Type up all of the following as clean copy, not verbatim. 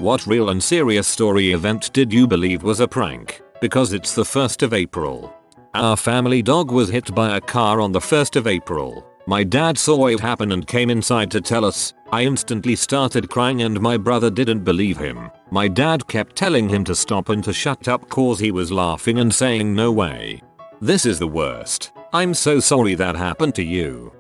What real and serious story event did you believe was a prank? Because it's the 1st of April. Our family dog was hit by a car on the 1st of April. My dad saw it happen and came inside to tell us. I instantly started crying and my brother didn't believe him. My dad kept telling him to stop and to shut up cause he was laughing and saying no way. This is the worst. I'm so sorry that happened to you.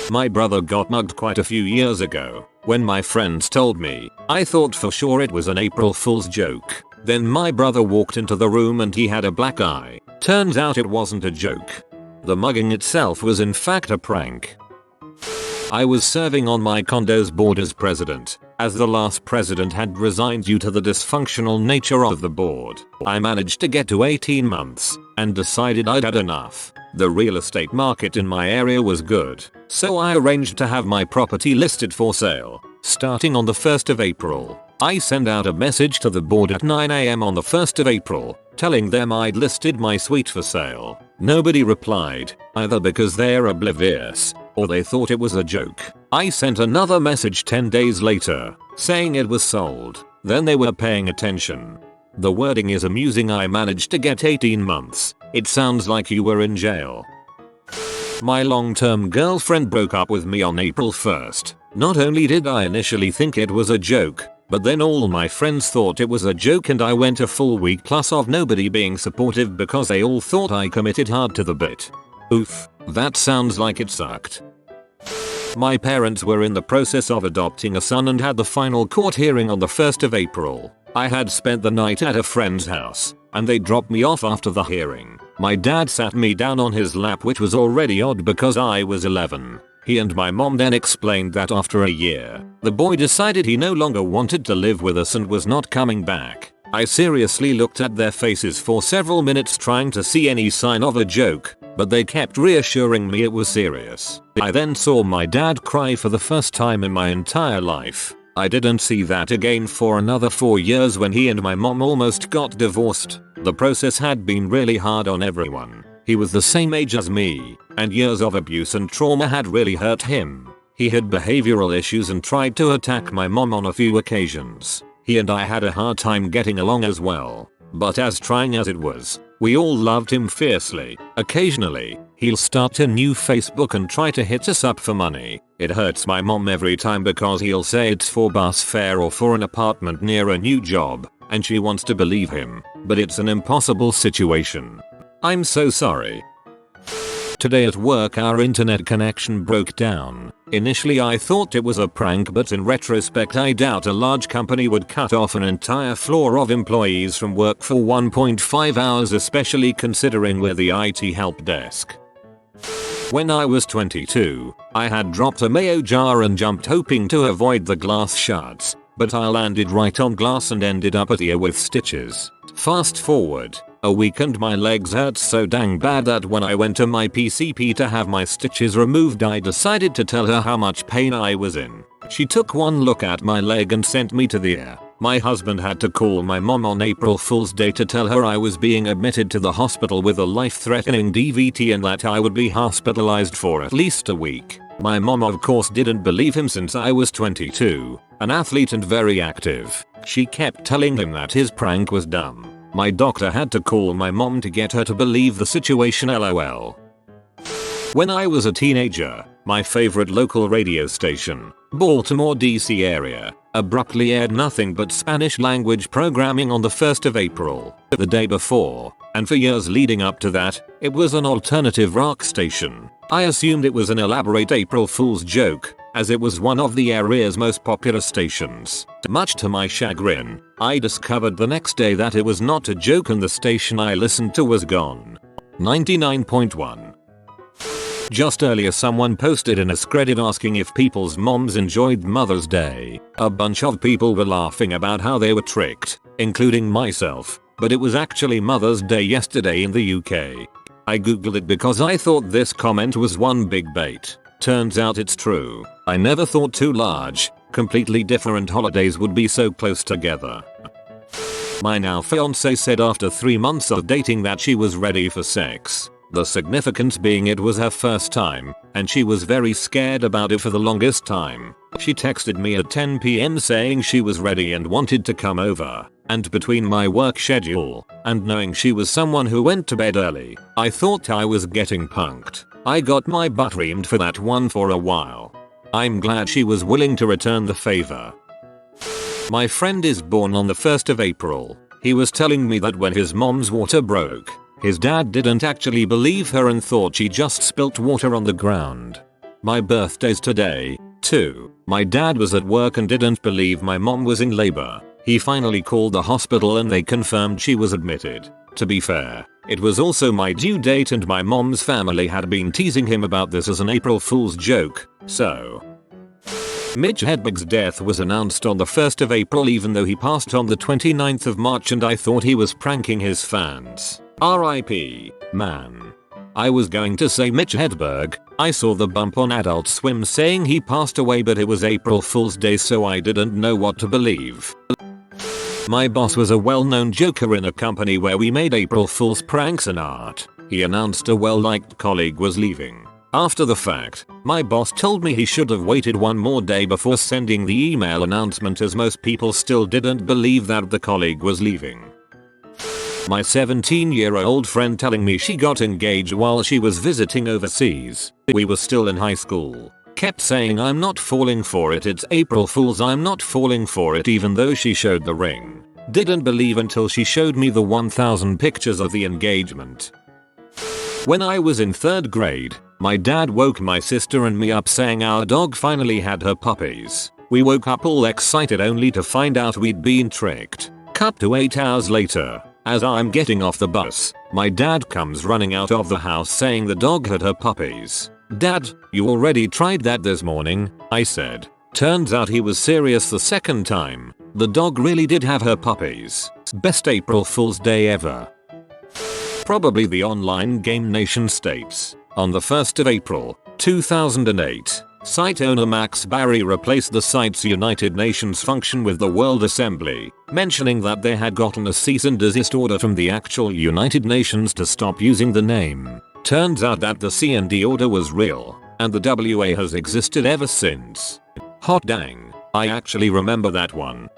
My brother got mugged quite a few years ago. When my friends told me, I thought for sure it was an April Fool's joke. Then my brother walked into the room and he had a black eye. Turns out it wasn't a joke. The mugging itself was in fact a prank. I was serving on my condo's board as president. As the last president had resigned due to the dysfunctional nature of the board, I managed to get to 18 months and decided I'd had enough. The real estate market in my area was good, so I arranged to have my property listed for sale. Starting on the 1st of April, I sent out a message to the board at 9 AM on the 1st of April, telling them I'd listed my suite for sale. Nobody replied, either because they're oblivious or they thought it was a joke. I sent another message 10 days later, saying it was sold. Then they were paying attention. The wording is amusing. I managed to get 18 months. It sounds like you were in jail. My long-term girlfriend broke up with me on April 1st. Not only did I initially think it was a joke, but then all my friends thought it was a joke and I went a full week plus of nobody being supportive because they all thought I committed hard to the bit. Oof, that sounds like it sucked. My parents were in the process of adopting a son and had the final court hearing on the 1st of April. I had spent the night at a friend's house, and they dropped me off after the hearing. My dad sat me down on his lap, which was already odd because I was 11. He and my mom then explained that after a year, the boy decided he no longer wanted to live with us and was not coming back. I seriously looked at their faces for several minutes trying to see any sign of a joke, but they kept reassuring me it was serious. I then saw my dad cry for the first time in my entire life. I didn't see that again for another 4 years when he and my mom almost got divorced. The process had been really hard on everyone. He was the same age as me, and years of abuse and trauma had really hurt him. He had behavioral issues and tried to attack my mom on a few occasions. He and I had a hard time getting along as well. But as trying as it was, we all loved him fiercely. Occasionally, he'll start a new Facebook and try to hit us up for money. It hurts my mom every time because he'll say it's for bus fare or for an apartment near a new job, and she wants to believe him, but it's an impossible situation. I'm so sorry. Today at work our internet connection broke down. Initially I thought it was a prank, but in retrospect I doubt a large company would cut off an entire floor of employees from work for 1.5 hours, especially considering we're the IT help desk. When I was 22, I had dropped a mayo jar and jumped hoping to avoid the glass shards, but I landed right on glass and ended up at the ear with stitches. Fast forward a week and my legs hurt so dang bad that when I went to my PCP to have my stitches removed I decided to tell her how much pain I was in. She took one look at my leg and sent me to the ER. My husband had to call my mom on April Fool's Day to tell her I was being admitted to the hospital with a life-threatening DVT and that I would be hospitalized for at least a week. My mom of course didn't believe him since I was 22, an athlete and very active. She kept telling him that his prank was dumb. My doctor had to call my mom to get her to believe the situation, lol. When I was a teenager, my favorite local radio station, Baltimore DC area, abruptly aired nothing but Spanish language programming on the 1st of April, the day before, and for years leading up to that, it was an alternative rock station. I assumed it was an elaborate April Fool's joke, as it was one of the area's most popular stations. Much to my chagrin, I discovered the next day that it was not a joke and the station I listened to was gone. 99.1. Just earlier someone posted in a Reddit asking if people's moms enjoyed Mother's Day. A bunch of people were laughing about how they were tricked, including myself, but it was actually Mother's Day yesterday in the UK. I googled it because I thought this comment was one big bait. Turns out it's true. I never thought two large, completely different holidays would be so close together. My now fiancé said after 3 months of dating that she was ready for sex. The significance being it was her first time, and she was very scared about it for the longest time. She texted me at 10 PM saying she was ready and wanted to come over, and between my work schedule and knowing she was someone who went to bed early, I thought I was getting punked. I got my butt reamed for that one for a while. I'm glad she was willing to return the favor. My friend is born on the 1st of April. He was telling me that when his mom's water broke, his dad didn't actually believe her and thought she just spilt water on the ground. My birthday's today, too. My dad was at work and didn't believe my mom was in labor. He finally called the hospital and they confirmed she was admitted. To be fair, it was also my due date and my mom's family had been teasing him about this as an April Fool's joke, so. Mitch Hedberg's death was announced on the 1st of April even though he passed on the 29th of March and I thought he was pranking his fans. RIP, man. I was going to say Mitch Hedberg. I saw the bump on Adult Swim saying he passed away but it was April Fool's Day so I didn't know what to believe. My boss was a well-known joker in a company where we made April Fool's pranks and art. He announced a well-liked colleague was leaving. After the fact, my boss told me he should have waited one more day before sending the email announcement as most people still didn't believe that the colleague was leaving. My 17-year-old friend telling me she got engaged while she was visiting overseas. We were still in high school. Kept saying I'm not falling for it, it's April Fool's, I'm not falling for it even though she showed the ring. Didn't believe until she showed me the 1000 pictures of the engagement. When I was in 3rd grade, my dad woke my sister and me up saying our dog finally had her puppies. We woke up all excited only to find out we'd been tricked. Cut to 8 hours later. As I'm getting off the bus, my dad comes running out of the house saying the dog had her puppies. Dad, you already tried that this morning, I said. Turns out he was serious the second time. The dog really did have her puppies. Best April Fool's Day ever. Probably the online game nation states. On the 1st of April, 2008, site owner Max Barry replaced the site's United Nations function with the World Assembly, mentioning that they had gotten a cease and desist order from the actual United Nations to stop using the name. Turns out that the C&D order was real, and the WA has existed ever since. Hot dang, I actually remember that one.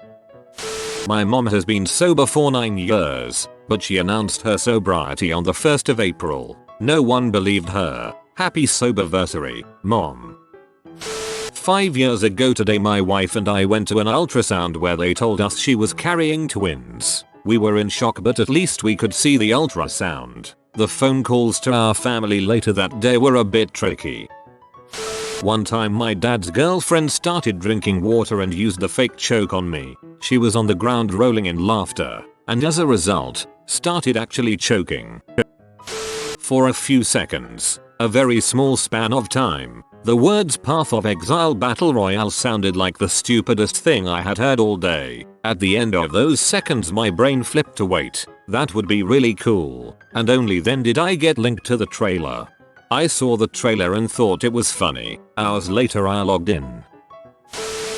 My mom has been sober for 9 years, but she announced her sobriety on the 1st of April. No one believed her. Happy soberversary, Mom. 5 years ago today my wife and I went to an ultrasound where they told us she was carrying twins. We were in shock but at least we could see the ultrasound. The phone calls to our family later that day were a bit tricky. One time my dad's girlfriend started drinking water and used the fake choke on me. She was on the ground rolling in laughter, and as a result, started actually choking. For a few seconds, a very small span of time, the words Path of Exile Battle Royale sounded like the stupidest thing I had heard all day. At the end of those seconds my brain flipped to wait, that would be really cool, and only then did I get linked to the trailer. I saw the trailer and thought it was funny. Hours later I logged in.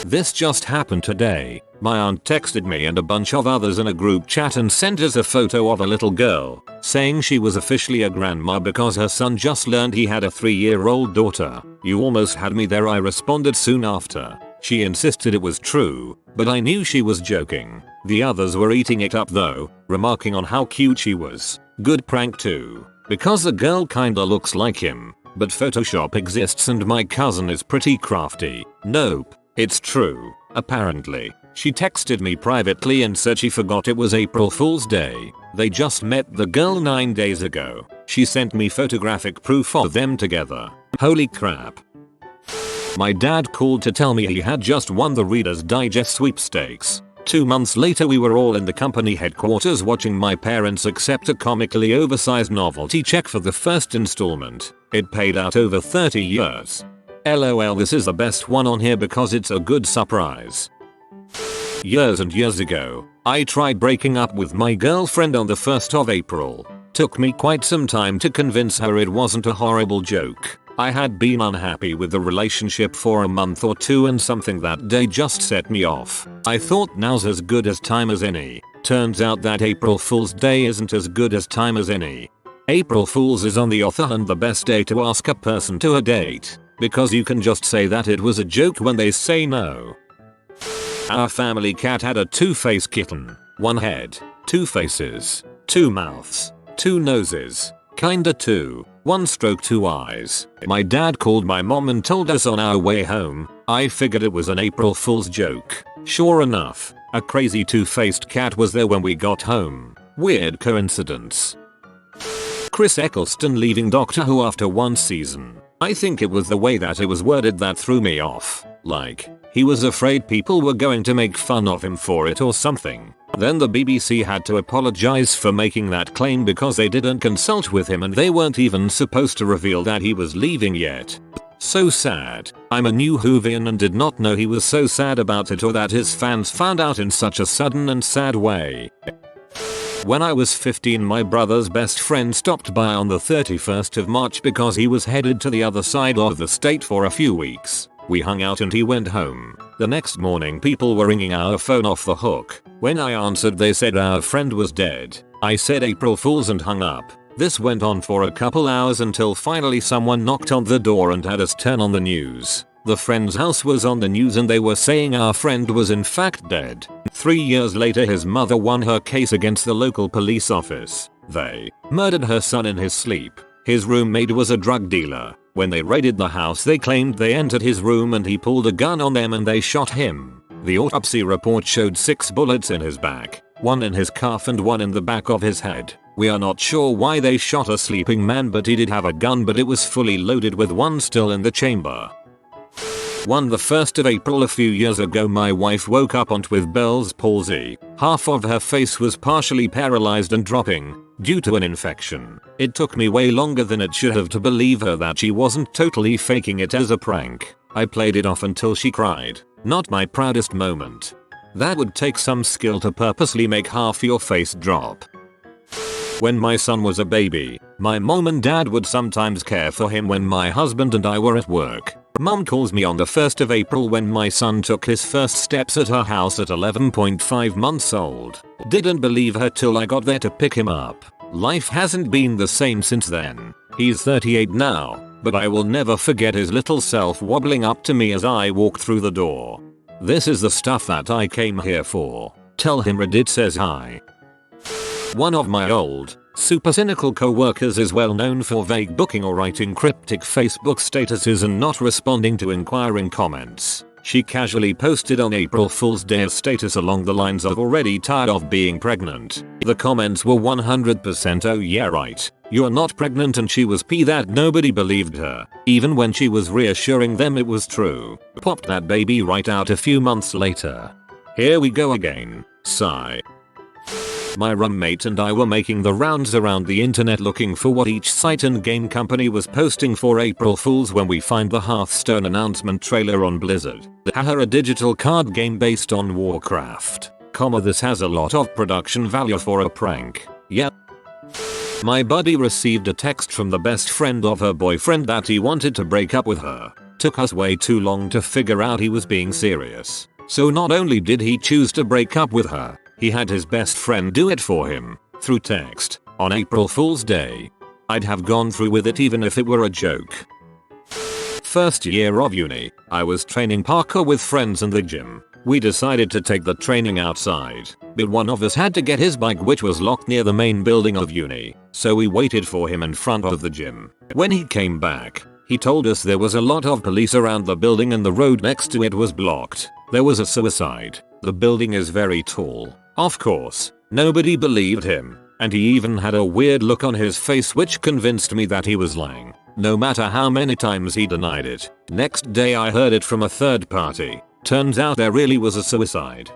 This just happened today. My aunt texted me and a bunch of others in a group chat and sent us a photo of a little girl, saying she was officially a grandma because her son just learned he had a 3-year-old daughter. You almost had me there, I responded soon after. She insisted it was true, but I knew she was joking. The others were eating it up though, remarking on how cute she was. Good prank too, because the girl kinda looks like him, but Photoshop exists and my cousin is pretty crafty. Nope, it's true, apparently. She texted me privately and said she forgot it was April Fool's Day. They just met the girl 9 days ago. She sent me photographic proof of them together. Holy crap. My dad called to tell me he had just won the Reader's Digest sweepstakes. 2 months later we were all in the company headquarters watching my parents accept a comically oversized novelty check for the first installment. It paid out over 30 years. LOL, this is the best one on here because it's a good surprise. Years and years ago, I tried breaking up with my girlfriend on the 1st of April. Took me quite some time to convince her it wasn't a horrible joke. I had been unhappy with the relationship for a month or two and something that day just set me off. I thought now's as good as time as any. Turns out that April Fool's Day isn't as good as time as any. April Fool's is on the author and the best day to ask a person to a date, because you can just say that it was a joke when they say no. Our family cat had a two-faced kitten. One head, two faces, two mouths, two noses, kinda two, one stroke, two eyes. My dad called my mom and told us on our way home. I figured it was an April Fool's joke. Sure enough, a crazy two-faced cat was there when we got home. Weird coincidence. Chris Eccleston leaving Doctor Who after one season. I think it was the way that it was worded that threw me off. Like, he was afraid people were going to make fun of him for it or something. Then the BBC had to apologize for making that claim because they didn't consult with him and they weren't even supposed to reveal that he was leaving yet. So sad. I'm a new Whovian and did not know he was so sad about it or that his fans found out in such a sudden and sad way. When I was 15, my brother's best friend stopped by on the 31st of March because he was headed to the other side of the state for a few weeks. We hung out and he went home. The next morning people were ringing our phone off the hook. When I answered they said our friend was dead. I said April Fools and hung up. This went on for a couple hours until finally someone knocked on the door and had us turn on the news. The friend's house was on the news and they were saying our friend was in fact dead. 3 years later his mother won her case against the local police office. They murdered her son in his sleep. His roommate was a drug dealer. When they raided the house they claimed they entered his room and he pulled a gun on them and they shot him. The autopsy report showed 6 bullets in his back, 1 in his calf and 1 in the back of his head. We are not sure why they shot a sleeping man, but he did have a gun, but it was fully loaded with 1 still in the chamber. The 1st of April a few years ago my wife woke up with Bell's palsy. Half of her face was partially paralyzed and dropping due to an infection. It took me way longer than it should have to believe her that she wasn't totally faking it as a prank. I played it off until she cried. Not my proudest moment. That would take some skill to purposely make half your face drop. When my son was a baby, my mom and dad would sometimes care for him when my husband and I were at work. Mom calls me on the 1st of April when my son took his first steps at her house at 11.5 months old. Didn't believe her till I got there to pick him up. Life hasn't been the same since then. He's 38 now, but I will never forget his little self wobbling up to me as I walked through the door. This is the stuff that I came here for. Tell him Reddit says hi. One of my old, super cynical co-workers is well known for vague booking or writing cryptic Facebook statuses and not responding to inquiring comments. She casually posted on April Fool's Day a status along the lines of already tired of being pregnant. The comments were 100% oh yeah right, you're not pregnant, and she was that nobody believed her, even when she was reassuring them it was true. Popped that baby right out a few months later. Here we go again. Sigh. My roommate and I were making the rounds around the internet looking for what each site and game company was posting for April Fools when we find the Hearthstone announcement trailer on Blizzard. Haha, a digital card game based on Warcraft. This has a lot of production value for a prank. Yep. My buddy received a text from the best friend of her boyfriend that he wanted to break up with her. Took us way too long to figure out he was being serious. So not only did he choose to break up with her, he had his best friend do it for him, through text, on April Fool's Day. I'd have gone through with it even if it were a joke. First year of uni, I was training parkour with friends in the gym. We decided to take the training outside, but one of us had to get his bike, which was locked near the main building of uni, so we waited for him in front of the gym. When he came back, he told us there was a lot of police around the building and the road next to it was blocked. There was a suicide. The building is very tall. Of course, nobody believed him, and he even had a weird look on his face which convinced me that he was lying, no matter how many times he denied it. Next day I heard it from a third party. Turns out there really was a suicide.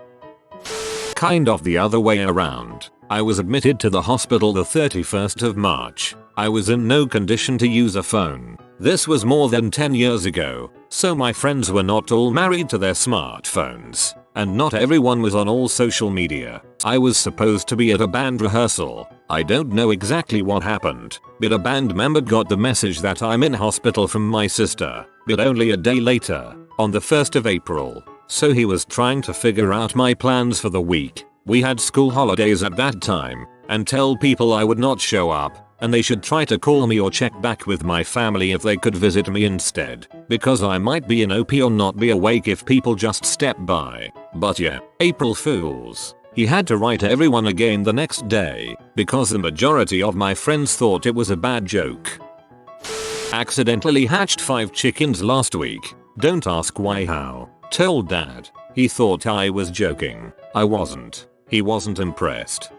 Kind of the other way around. I was admitted to the hospital the 31st of March. I was in no condition to use a phone. This was more than 10 years ago, so my friends were not all married to their smartphones. And not everyone was on all social media. I was supposed to be at a band rehearsal. I don't know exactly what happened, but a band member got the message that I'm in hospital from my sister, but only a day later, on the 1st of April. So he was trying to figure out my plans for the week. We had school holidays at that time, and tell people I would not show up. and they should try to call me or check back with my family if they could visit me instead, because I might be in OP or not be awake if people just step by. But yeah, April Fools. He had to write everyone again the next day, because the majority of my friends thought it was a bad joke. Accidentally hatched 5 chickens last week. Don't ask why how. Told dad. He thought I was joking. I wasn't. He wasn't impressed.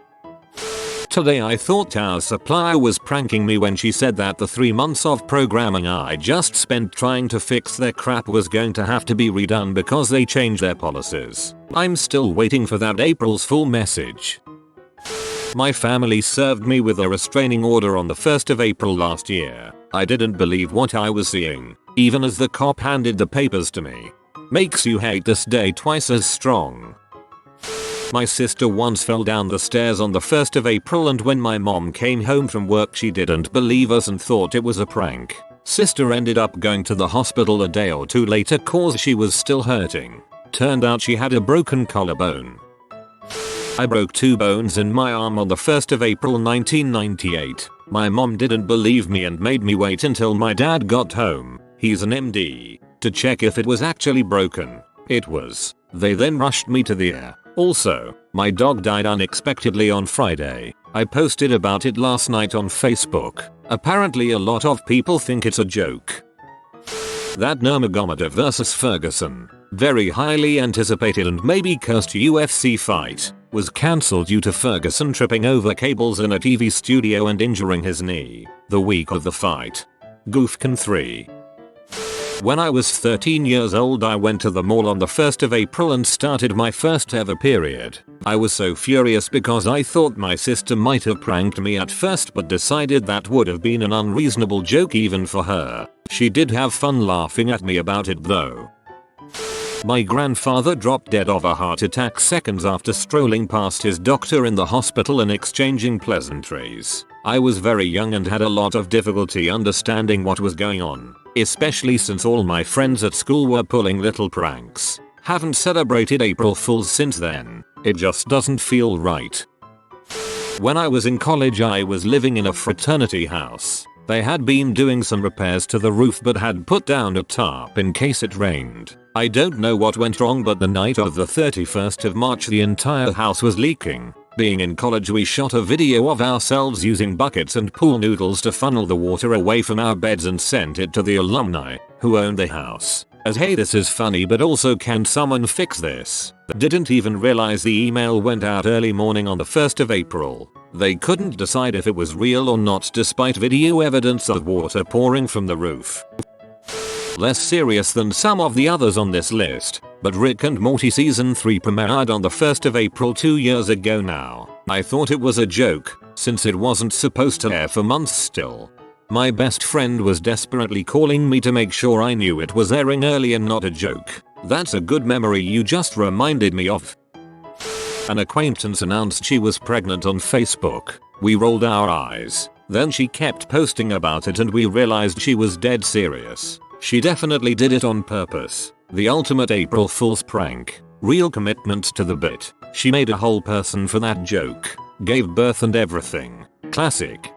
Today I thought our supplier was pranking me when she said that the 3 months of programming I just spent trying to fix their crap was going to have to be redone because they changed their policies. I'm still waiting for that April's Fool message. My family served me with a restraining order on the 1st of April last year. I didn't believe what I was seeing, even as the cop handed the papers to me. Makes you hate this day twice as strong. My sister once fell down the stairs on the 1st of April, and when my mom came home from work she didn't believe us and thought it was a prank. Sister ended up going to the hospital a day or 2 later cause she was still hurting. Turned out she had a broken collarbone. I broke 2 bones in my arm on the 1st of April 1998. My mom didn't believe me and made me wait until my dad got home, he's an MD, to check if it was actually broken. It was. They then rushed me to the ER. Also, my dog died unexpectedly on Friday. I posted about it last night on Facebook. Apparently a lot of people think it's a joke. That Nurmagomedov vs Ferguson, very highly anticipated and maybe cursed UFC fight, was cancelled due to Ferguson tripping over cables in a TV studio and injuring his knee the week of the fight. Goofkin 3. When I was 13 years old I went to the mall on the 1st of April and started my first ever period. I was so furious because I thought my sister might have pranked me at first but decided that would have been an unreasonable joke even for her. She did have fun laughing at me about it though. My grandfather dropped dead of a heart attack seconds after strolling past his doctor in the hospital and exchanging pleasantries. I was very young and had a lot of difficulty understanding what was going on, especially since all my friends at school were pulling little pranks. Haven't celebrated April Fools since then. It just doesn't feel right. When I was in college I was living in a fraternity house. They had been doing some repairs to the roof but had put down a tarp in case it rained. I don't know what went wrong but the night of the 31st of March the entire house was leaking. Being in college we shot a video of ourselves using buckets and pool noodles to funnel the water away from our beds and sent it to the alumni who owned the house. As hey this is funny but also can someone fix this? Didn't even realize the email went out early morning on the 1st of April. They couldn't decide if it was real or not despite video evidence of water pouring from the roof. Less serious than some of the others on this list, but Rick and Morty season 3 premiered on the 1st of April 2 years ago now. I thought it was a joke, since it wasn't supposed to air for months still. My best friend was desperately calling me to make sure I knew it was airing early and not a joke. That's a good memory you just reminded me of. An acquaintance announced she was pregnant on Facebook. We rolled our eyes. Then she kept posting about it and we realized she was dead serious. She definitely did it on purpose. The ultimate April Fool's prank. Real commitment to the bit. She made a whole person for that joke. Gave birth and everything. Classic.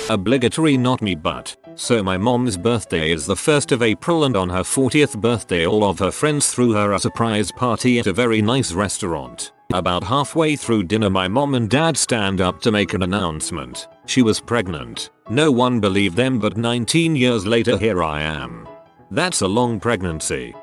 Obligatory not me but. So my mom's birthday is the 1st of April and on her 40th birthday all of her friends threw her a surprise party at a very nice restaurant. About halfway through dinner my mom and dad stand up to make an announcement. She was pregnant. No one believed them but 19 years later here I am. That's a long pregnancy.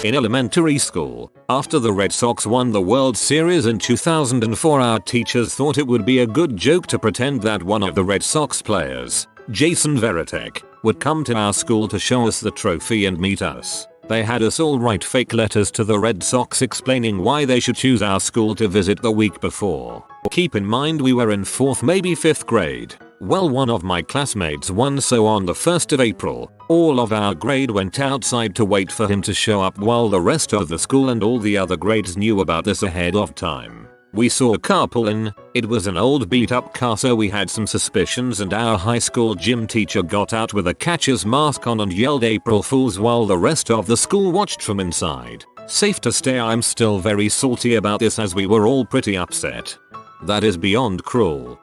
In elementary school, after the Red Sox won the World Series in 2004 our teachers thought it would be a good joke to pretend that one of the Red Sox players, Jason Veritek, would come to our school to show us the trophy and meet us. They had us all write fake letters to the Red Sox explaining why they should choose our school to visit the week before. Keep in mind we were in 4th maybe 5th grade. Well one of my classmates won so on the 1st of April, all of our grade went outside to wait for him to show up while the rest of the school and all the other grades knew about this ahead of time. We saw a car pull in. It was an old beat up car so we had some suspicions and our high school gym teacher got out with a catcher's mask on and yelled April Fools while the rest of the school watched from inside. Safe to say I'm still very salty about this as we were all pretty upset. That is beyond cruel.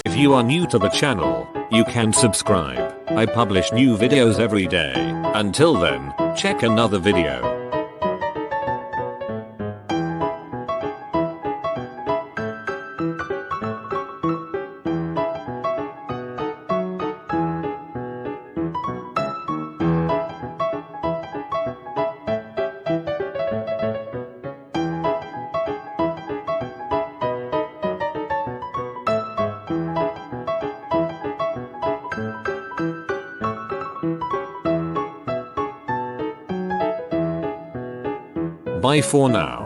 If you are new to the channel, you can subscribe. I publish new videos every day. Until then, check another video. Bye for now.